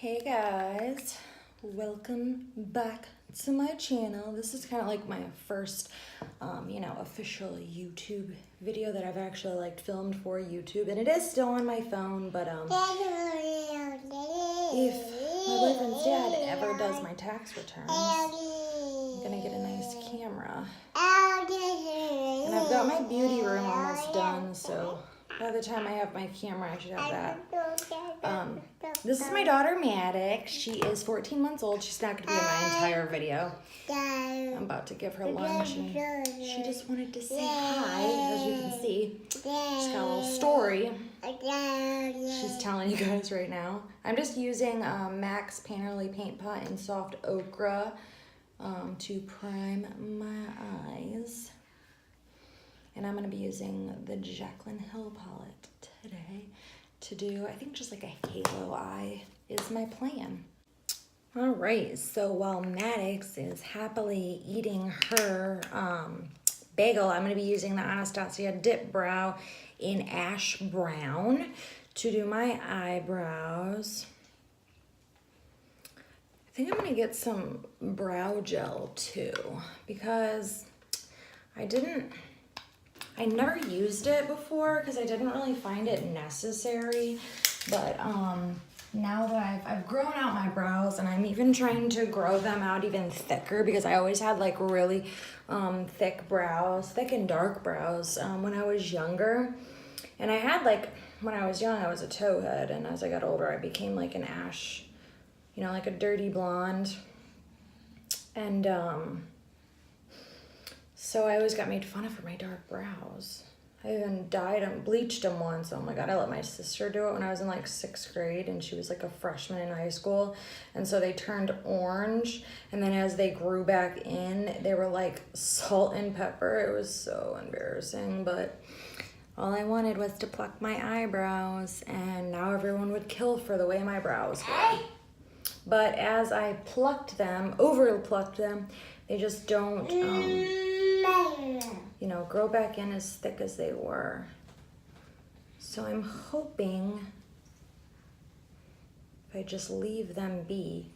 Hey guys, welcome back to my channel. This is kind of like my first, official YouTube video that I've actually filmed for YouTube, and it is still on my phone, but if my boyfriend's dad ever does my tax returns, I'm gonna get a nice camera. And I've got my beauty room almost done, so by the time I have my camera, I should have that. This is my daughter, Maddox. She is 14 months old. She's not going to be in my entire video. I'm about to give her lunch, and she just wanted to say hi, as you can see. She's got a little story she's telling you guys right now. I'm just using MAC's Painterly Paint Pot in Soft Ochre to prime my eyes. And I'm going to be using the Jaclyn Hill palette today to do, I think, just like a halo eye is my plan. All right, so while Maddox is happily eating her bagel, I'm going to be using the Anastasia Dip Brow in Ash Brown to do my eyebrows. I think I'm going to get some brow gel too, because I never used it before because I didn't really find it necessary, but now that I've grown out my brows, and I'm even trying to grow them out even thicker, because I always had like really thick brows, thick and dark brows when I was younger. And I had when I was young, I was a towhead, and as I got older, I became like an ash, like a dirty blonde. And so I always got made fun of for my dark brows. I even dyed them, bleached them once. Oh my God, I let my sister do it when I was in like 6th grade, and she was like a freshman in high school. And so they turned orange, and then as they grew back in, they were like salt and pepper. It was so embarrassing, but all I wanted was to pluck my eyebrows, and now everyone would kill for the way my brows were. But as I plucked them, over plucked them, they just don't, grow back in as thick as they were. So I'm hoping if I just leave them be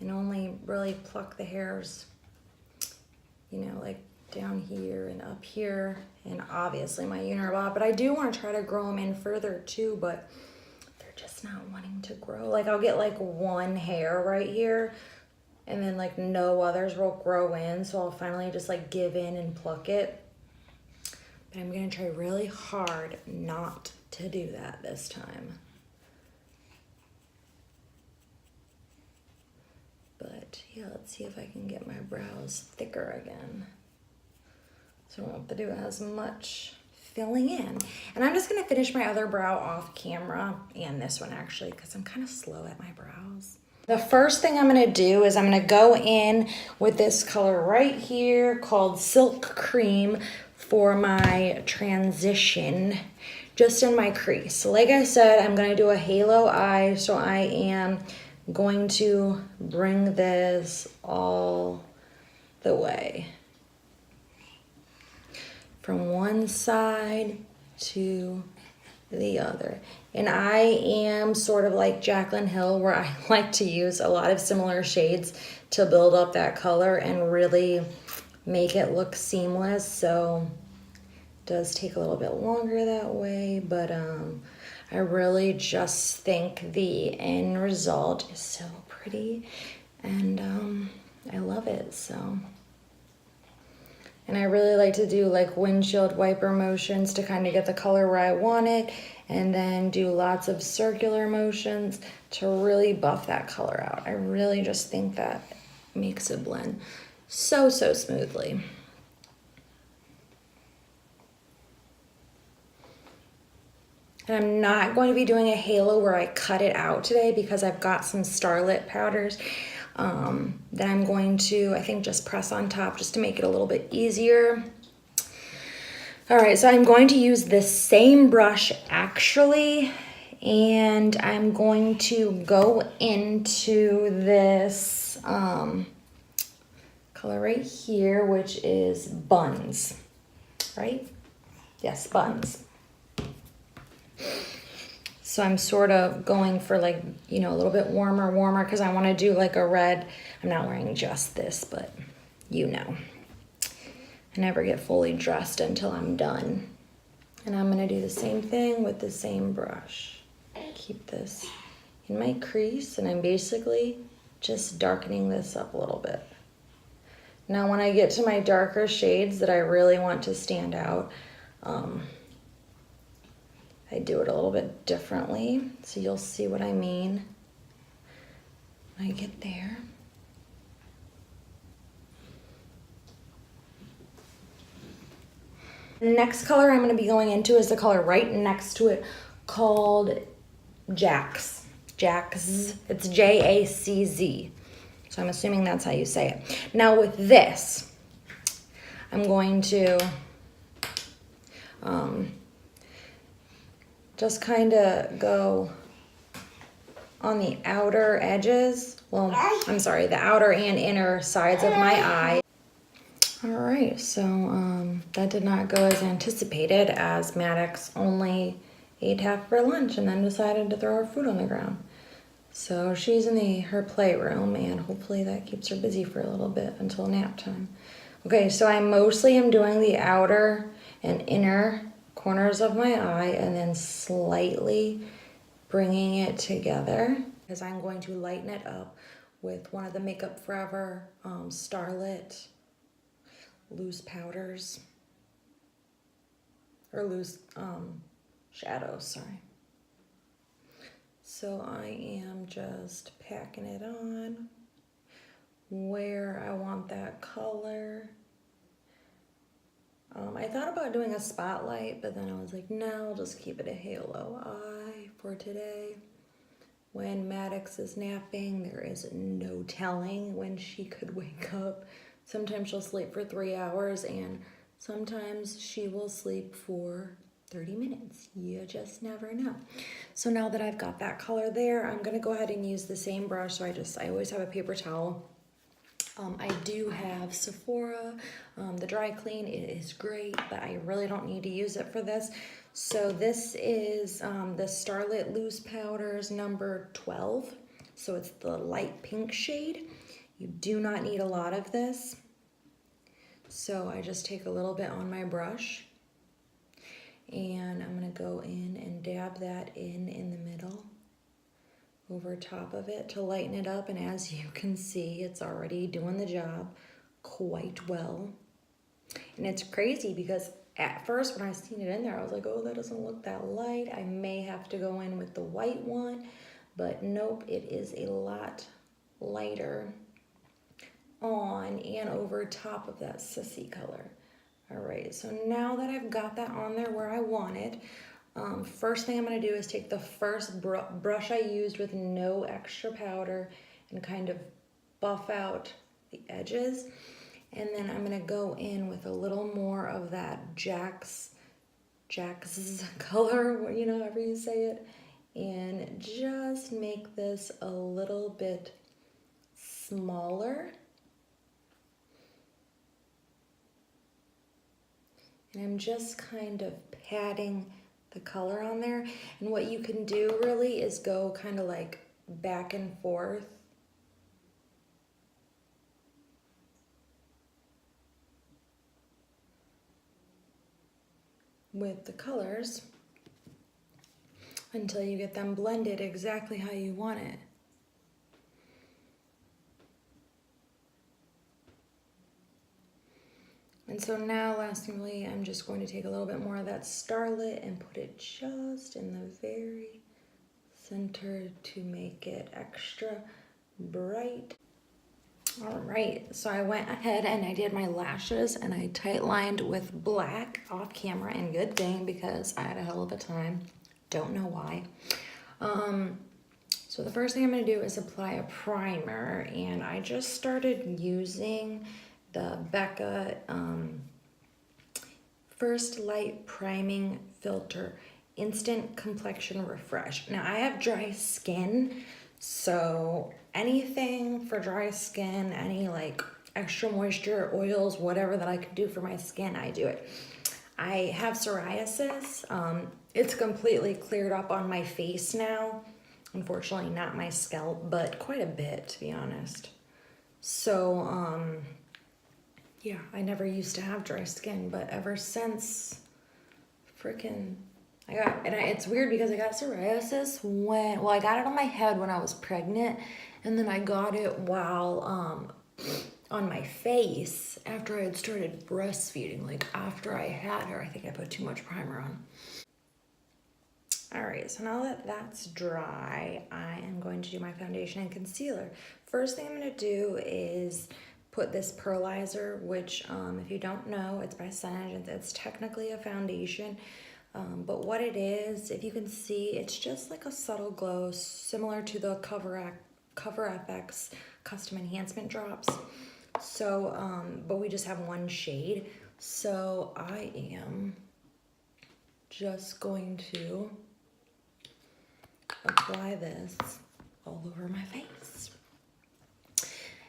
and only really pluck the hairs, like down here and up here, and obviously my unibrow, but I do want to try to grow them in further too, but they're just not wanting to grow. Like I'll get like one hair right here, and then like no others will grow in, so I'll finally just like give in and pluck it. But I'm gonna try really hard not to do that this time. But yeah, let's see if I can get my brows thicker again, so I don't have to do as much filling in. And I'm just gonna finish my other brow off camera, and this one actually, because I'm kind of slow at my brows. The first thing I'm gonna do is I'm gonna go in with this color right here called Silk Cream for my transition, just in my crease. So like I said, I'm gonna do a halo eye, so I am going to bring this all the way from one side to the other. And I am sort of like Jaclyn Hill, where I like to use a lot of similar shades to build up that color and really make it look seamless. So it does take a little bit longer that way, but I really just think the end result is so pretty, and I love it. So, and I really like to do like windshield wiper motions to kind of get the color where I want it, and then do lots of circular motions to really buff that color out. I really just think that makes it blend so smoothly. And I'm not going to be doing a halo where I cut it out today, because I've got some Starlit powders that I'm going to, I think, just press on top just to make it a little bit easier. All right, so I'm going to use the same brush actually, and I'm going to go into this color right here, which is Buns, right? Yes, Buns. So I'm sort of going for like, you know, a little bit warmer, because I want to do like a red. I'm not wearing just this, but you know. I never get fully dressed until I'm done. And I'm going to do the same thing with the same brush. Keep this in my crease, and I'm basically just darkening this up a little bit. Now when I get to my darker shades that I really want to stand out, I do it a little bit differently, so you'll see what I mean when I get there. The next color I'm going to be going into is the color right next to it called Jacz. Jacz. It's Jacz. So I'm assuming that's how you say it. Now with this, I'm going to just kind of go on the outer edges. Well, I'm sorry, the outer and inner sides of my eye. All right, so that did not go as anticipated, as Maddox only ate half her lunch and then decided to throw her food on the ground. So she's in her playroom, and hopefully that keeps her busy for a little bit until nap time. Okay, so I mostly am doing the outer and inner corners of my eye and then slightly bringing it together, because I'm going to lighten it up with one of the Makeup Forever Starlit loose powders, or loose shadows, sorry. So I am just packing it on where I want that color. I thought about doing a spotlight, but then I was like, no, I'll just keep it a halo eye for today. When Maddox is napping, there is no telling when she could wake up. Sometimes she'll sleep for 3 hours, and sometimes she will sleep for 30 minutes. You just never know. So now that I've got that color there, I'm gonna go ahead and use the same brush. So I always have a paper towel. I do have Sephora, the dry clean. It is great, but I really don't need to use it for this. So this is the Starlit Loose Powders number 12. So it's the light pink shade. You do not need a lot of this. So I just take a little bit on my brush, and I'm gonna go in and dab that in the middle over top of it to lighten it up. And as you can see, it's already doing the job quite well. And it's crazy because at first when I seen it in there, I was like, oh, that doesn't look that light. I may have to go in with the white one, but nope, it is a lot lighter on and over top of that sissy color. All right, so now that I've got that on there where I want it, first thing I'm gonna do is take the first brush I used with no extra powder and kind of buff out the edges. And then I'm gonna go in with a little more of that Jacz color, you know, however you say it, and just make this a little bit smaller. And I'm just kind of patting the color on there. And what you can do really is go kind of like back and forth with the colors until you get them blended exactly how you want it. And so now, lastly, I'm just going to take a little bit more of that Starlit and put it just in the very center to make it extra bright. All right, so I went ahead and I did my lashes and I tight lined with black off camera, and good thing because I had a hell of a time. Don't know why. So the first thing I'm gonna do is apply a primer, and I just started using the Becca First Light Priming Filter Instant Complexion Refresh. Now I have dry skin, so anything for dry skin, any like extra moisture, oils, whatever that I can do for my skin, I do it. I have psoriasis. It's completely cleared up on my face now. Unfortunately, not my scalp, but quite a bit, to be honest. So, yeah, I never used to have dry skin, but ever since freaking it's weird because I got psoriasis when, well, I got it on my head when I was pregnant, and then I got it while, on my face after I had started breastfeeding, like after I had her. I think I put too much primer on. All right, so now that that's dry, I am going to do my foundation and concealer. First thing I'm gonna do is put this Pearlizer, which if you don't know, it's by SeneGence. It's technically a foundation, but what it is, if you can see, it's just like a subtle glow, similar to the Cover FX Custom Enhancement Drops. So, but we just have one shade. So I am just going to apply this all over my face.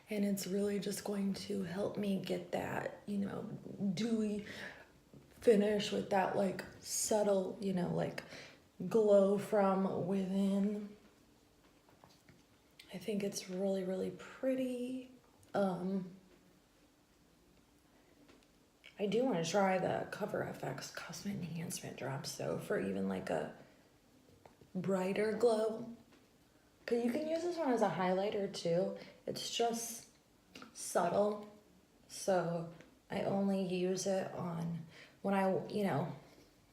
And it's really just going to help me get that, you know, dewy finish with that like subtle, you know, like glow from within. I think it's really, really pretty. I do want to try the Cover FX Custom Enhancement Drops though, for even like a brighter glow. Cause you can use this one as a highlighter too. It's just subtle. So I only use it on when I, you know,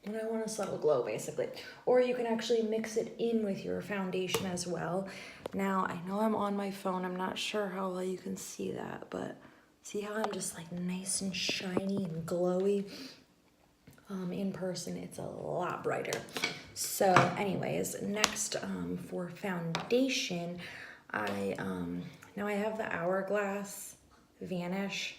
when I want a subtle glow basically. Or you can actually mix it in with your foundation as well. Now I know I'm on my phone. I'm not sure how well you can see that, but see how I'm just like nice and shiny and glowy? In person, it's a lot brighter. So anyways, next for foundation, now I have the Hourglass Vanish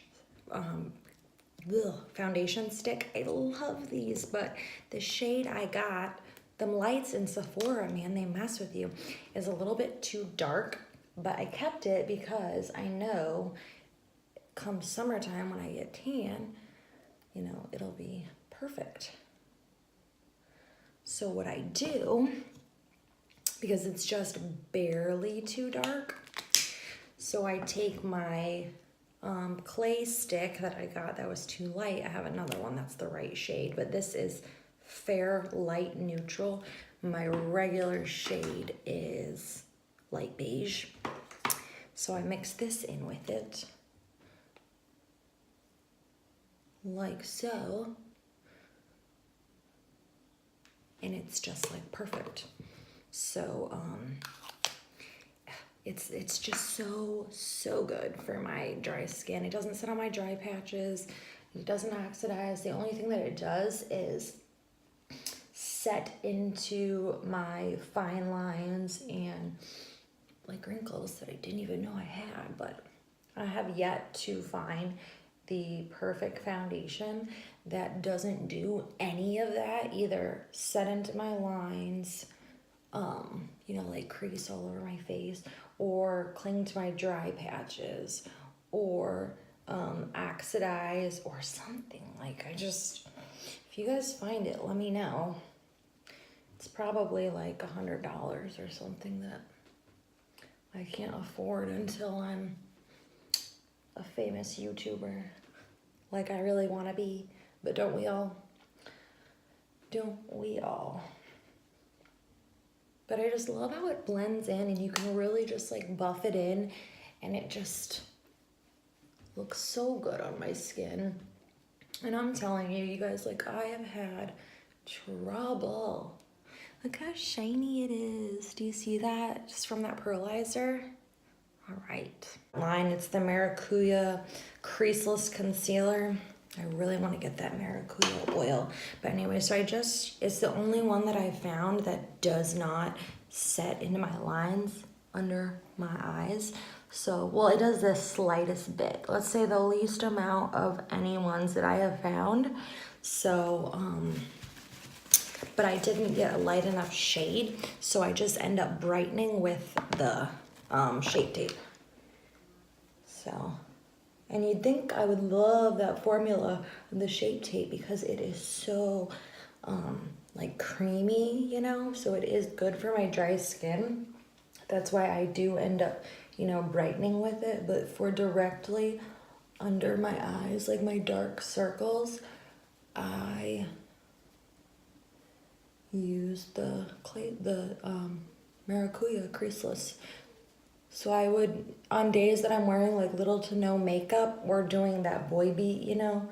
foundation stick. I love these, but the shade I got, them lights in Sephora, man, they mess with you, is a little bit too dark, but I kept it because I know come summertime when I get tan, you know, it'll be perfect. So what I do, because it's just barely too dark, so I take my clay stick that I got that was too light. I have another one that's the right shade, but this is fair light neutral. My regular shade is light beige. So I mix this in with it, like so. And it's just like perfect. So it's just so good for my dry skin. It doesn't sit on my dry patches. It doesn't oxidize. The only thing that it does is set into my fine lines and like wrinkles that I didn't even know I had, but I have yet to find the perfect foundation that doesn't do any of that, either set into my lines, you know, like crease all over my face, or cling to my dry patches, or oxidize, or something. Like, if you guys find it, let me know. It's probably like $100 or something that I can't afford until I'm a famous YouTuber, like I really want to be. But don't we all? Don't we all? But I just love how it blends in, and you can really just like buff it in, and it just looks so good on my skin. And I'm telling you, you guys, like, I have had trouble. Look how shiny it is. Do you see that? Just from that Pearlizer. All right. It's the Maracuja Creaseless Concealer. I really want to get that maracuja oil. But anyway, so it's the only one that I found that does not set into my lines under my eyes. So, well, it does the slightest bit. Let's say the least amount of any ones that I have found. So, but I didn't get a light enough shade, so I just end up brightening with the Shape Tape. So And you'd think I would love that formula of the Shape Tape because it is so like creamy, you know, so it is good for my dry skin. That's why I do end up, you know, brightening with it. But for directly under my eyes, like my dark circles, I use the Maracuja Creaseless. So I would, on days that I'm wearing like little to no makeup or doing that boy beat, you know,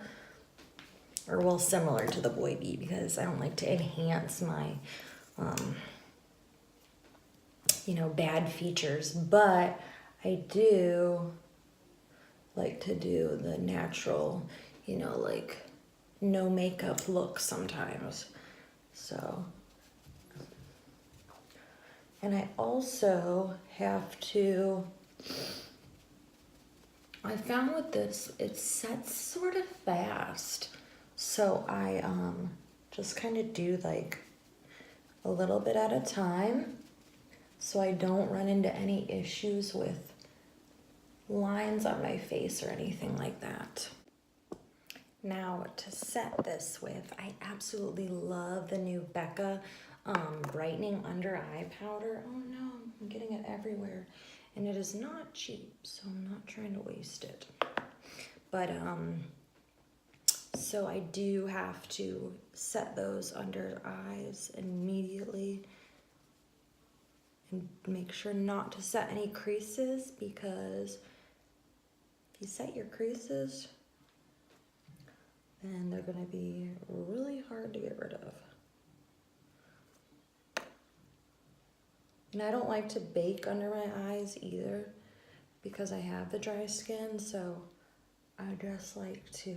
or well, similar to the boy beat, because I don't like to enhance my, you know, bad features, but I do like to do the natural, you know, like no makeup look sometimes. So, and I also have to, I found with this, it sets sort of fast. So I just kind of do like a little bit at a time so I don't run into any issues with lines on my face or anything like that. Now to set this with, I absolutely love the new Becca Brightening Under Eye Powder. Oh no, I'm getting it everywhere. And it is not cheap, so I'm not trying to waste it. But so I do have to set those under eyes immediately and make sure not to set any creases, because if you set your creases, then they're gonna be really hard to get rid of. And I don't like to bake under my eyes either because I have the dry skin, so I just like to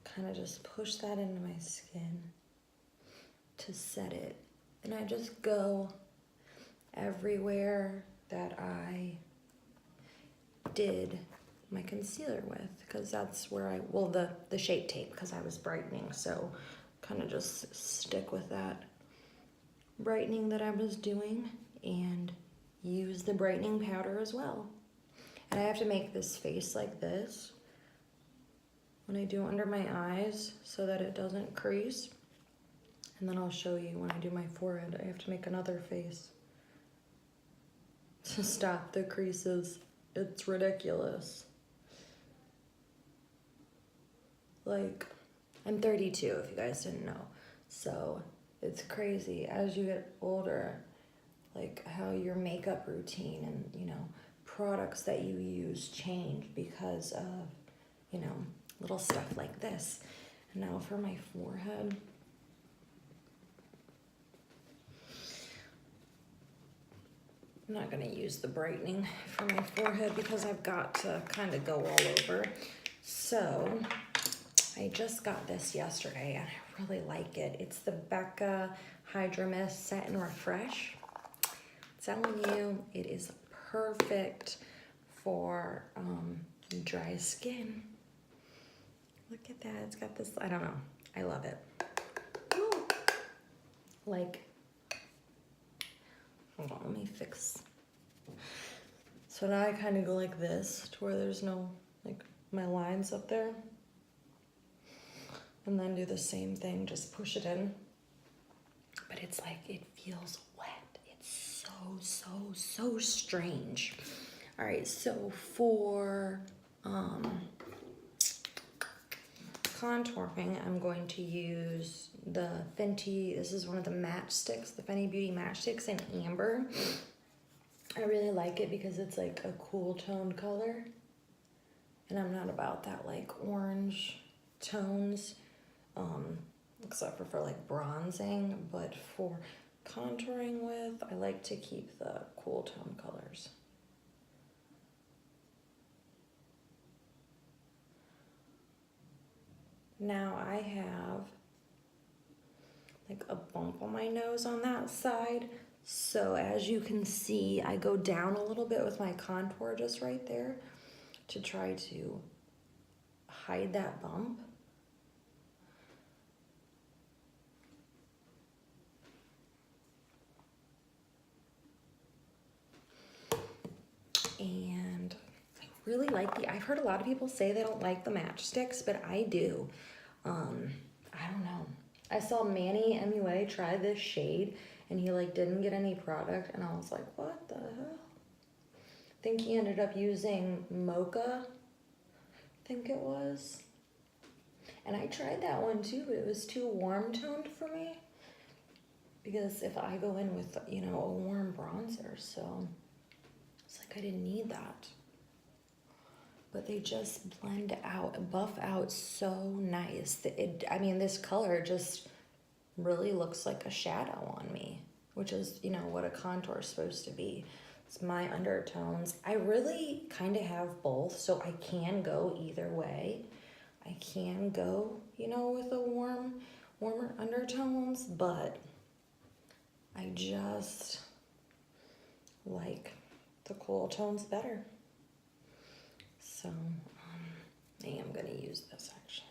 kind of just push that into my skin to set it. And I just go everywhere that I did my concealer with, because that's where I, well, the Shape Tape, because I was brightening, so kind of just stick with that brightening that I was doing and use the brightening powder as well. And I have to make this face like this when I do under my eyes so that it doesn't crease. And then I'll show you when I do my forehead, I have to make another face to stop the creases. It's ridiculous. Like, I'm 32 if you guys didn't know. So it's crazy as you get older, like how your makeup routine and, you know, products that you use change because of, you know, little stuff like this. And now for my forehead. I'm not gonna use the brightening for my forehead because I've got to kind of go all over. So I just got this yesterday and I really like it. It's the Becca Hydra-Mist Set and Refresh. I'm telling you, it is perfect for dry skin. Look at that, it's got this, I don't know, I love it. Woo. Like, hold on, let me fix. So now I kind of go like this to where there's no, like, my lines up there. And then do the same thing, just push it in. But it's like, it feels wet. It's so strange. All right, so for contouring, I'm going to use the Fenty, this is one of the match sticks, the Fenty Beauty Match Sticks in Amber. I really like it because it's like a cool toned color. And I'm not about that like orange tones, except for like bronzing, but for contouring with, I like to keep the cool tone colors. Now I have like a bump on my nose on that side. So as you can see, I go down a little bit with my contour just right there to try to hide that bump. And I really like I've heard a lot of people say they don't like the matchsticks, but I do. I don't know. I saw Manny MUA try this shade, and he like didn't get any product, and I was like, what the hell? I think he ended up using Mocha, I think it was. And I tried that one too, but it was too warm toned for me. Because if I go in with, you know, a warm bronzer, so it's like I didn't need that. But they just blend out, buff out so nice. I mean, this color just really looks like a shadow on me, which is, you know, what a contour is supposed to be. It's my undertones. I really kind of have both, so I can go either way. I can go, you know, with a warmer undertones, but I just like the cool tones better. So I am gonna use this actually.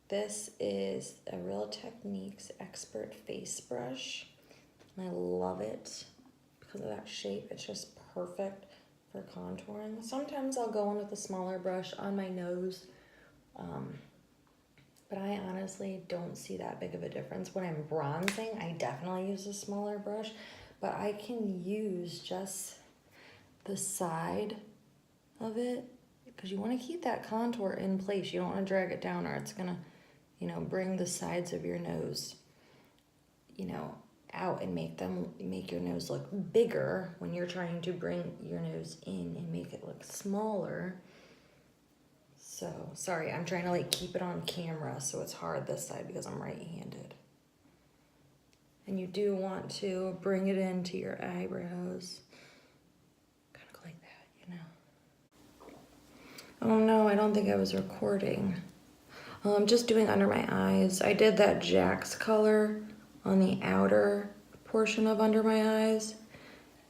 This is a Real Techniques Expert Face Brush. I love it because of that shape. It's just perfect for contouring. Sometimes I'll go in with a smaller brush on my nose, but I honestly don't see that big of a difference. When I'm bronzing, I definitely use a smaller brush, but I can use just the side of it because you want to keep that contour in place. You don't want to drag it down or it's gonna, you know, bring the sides of your nose, you know, out and make your nose look bigger when you're trying to bring your nose in and make it look smaller. So, sorry, I'm trying to like keep it on camera, so it's hard this side because I'm right-handed. And you do want to bring it into your eyebrows. Kind of like that, you know. Oh no, I don't think I was recording. I'm just doing under my eyes. I did that Jack's color on the outer portion of under my eyes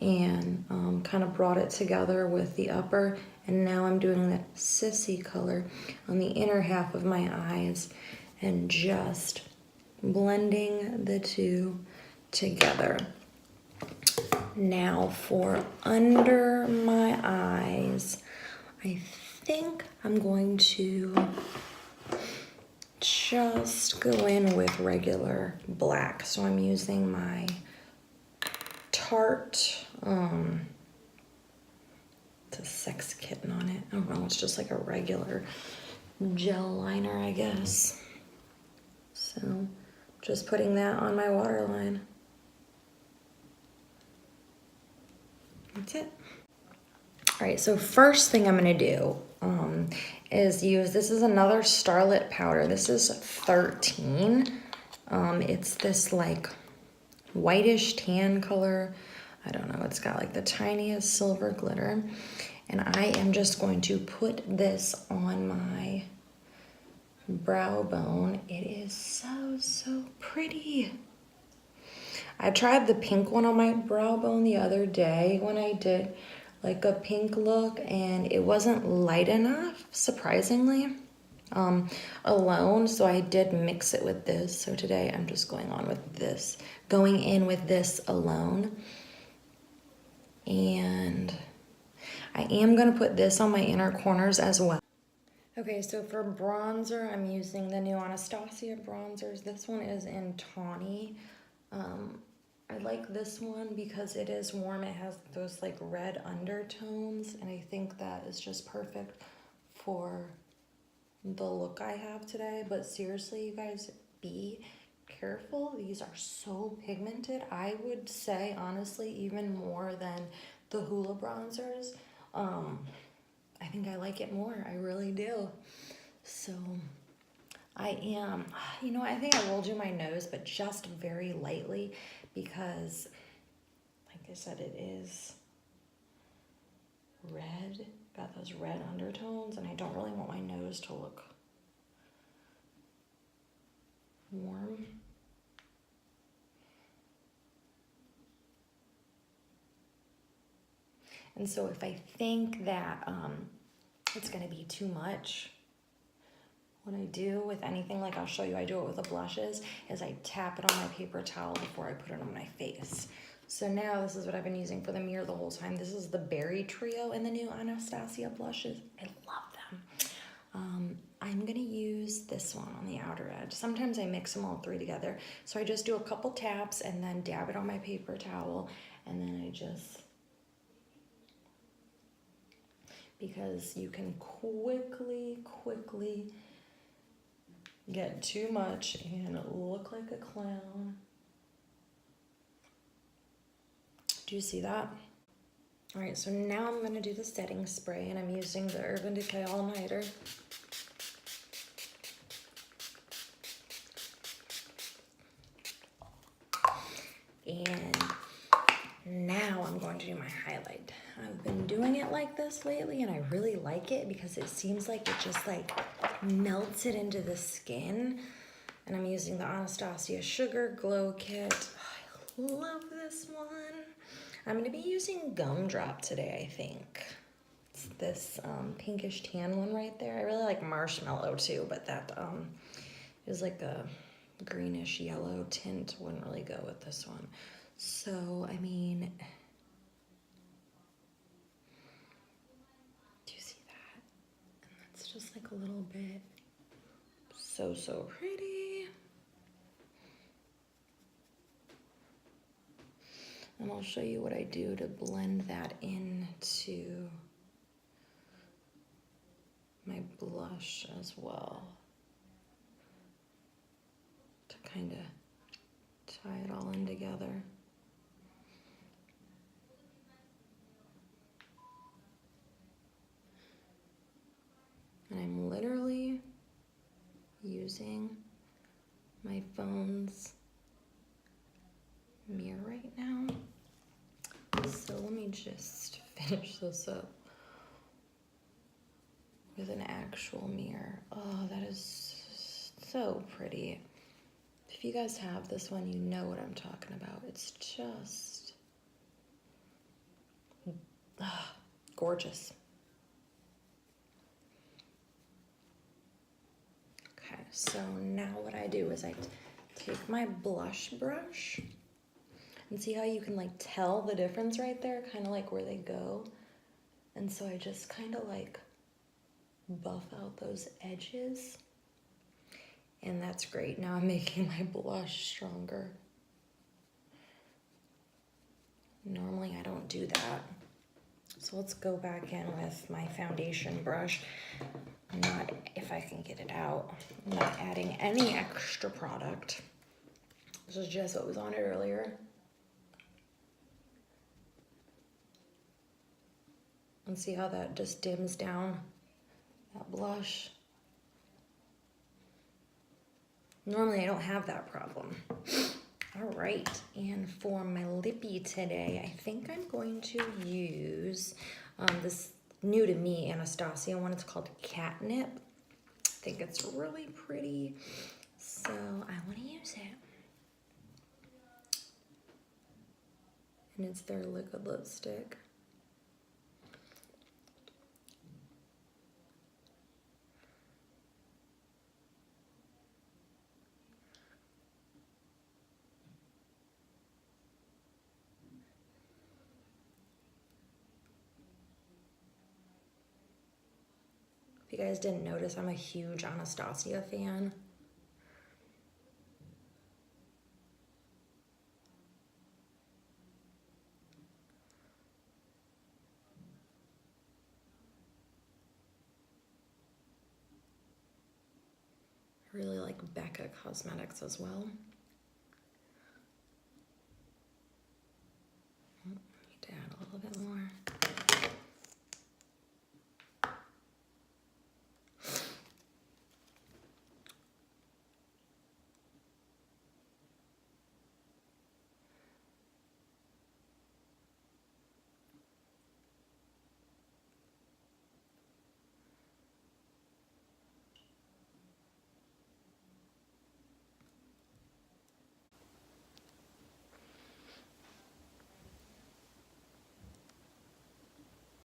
and kind of brought it together with the upper, and now I'm doing that Sissy color on the inner half of my eyes and just blending the two together. Now for under my eyes, I think I'm going to just go in with regular black. So I'm using my Tarte, it's a sex kitten on it. I don't know, it's just like a regular gel liner, I guess. So just putting that on my waterline. That's it. All right, so first thing I'm gonna do is use, this is another Starlit powder. This is 13. It's this like whitish tan color. I don't know, it's got like the tiniest silver glitter. And I am just going to put this on my brow bone. It is so, so pretty. I tried the pink one on my brow bone the other day when I did like a pink look, and it wasn't light enough, surprisingly, alone. So I did mix it with this. So today I'm just going in with this alone. And I am gonna put this on my inner corners as well. Okay, so for bronzer, I'm using the new Anastasia bronzers. This one is in Tawnny. I like this one because it is warm. It has those like red undertones, and I think that is just perfect for the look I have today. But seriously, you guys, be careful. These are so pigmented. I would say, honestly, even more than the Hoola bronzers. I think I like it more. I really do. So I am, you know, I think I will do my nose, but just very lightly because, like I said, it is red. Got those red undertones, and I don't really want my nose to look warm. And so if I think that it's gonna be too much, what I do with anything, like I'll show you, I do it with the blushes, is I tap it on my paper towel before I put it on my face. So now this is what I've been using for the mirror the whole time. This is the Berry Trio in the new Anastasia blushes. I love them. I'm gonna use this one on the outer edge. Sometimes I mix them all three together. So I just do a couple taps and then dab it on my paper towel, and then I just, because you can quickly get too much and look like a clown. Do you see that? All right, so now I'm gonna do the setting spray, and I'm using the Urban Decay All Nighter. And now I'm going to do my highlight. I've been doing it like this lately, and I really like it because it seems like it just like melts it into the skin. And I'm using the Anastasia Sugar Glow Kit. Oh, I love this one. I'm gonna be using Gumdrop today, I think. It's this pinkish tan one right there. I really like Marshmallow too, but that is like a greenish yellow tint, wouldn't really go with this one. So, I mean, do you see that? And that's just like a little bit, so pretty. And I'll show you what I do to blend that into my blush as well, to kind of tie it all in together. And I'm literally using my phone's mirror right now. So let me just finish this up with an actual mirror. Oh, that is so pretty. If you guys have this one, you know what I'm talking about. It's just gorgeous. Okay, so now what I do is I take my blush brush, and see how you can like tell the difference right there, kind of like where they go. And so I just kind of like buff out those edges. And that's great. Now I'm making my blush stronger. Normally I don't do that. So let's go back in with my foundation brush. Not, if I can get it out, I'm not adding any extra product. This is just what was on it earlier. And see how that just dims down that blush. Normally I don't have that problem. All right, and for my lippy today, I think I'm going to use this new to me Anastasia one. It's called Catnip. I think it's really pretty, so I want to use it. And it's their liquid lipstick. If you guys didn't notice, I'm a huge Anastasia fan. I really like Becca Cosmetics as well.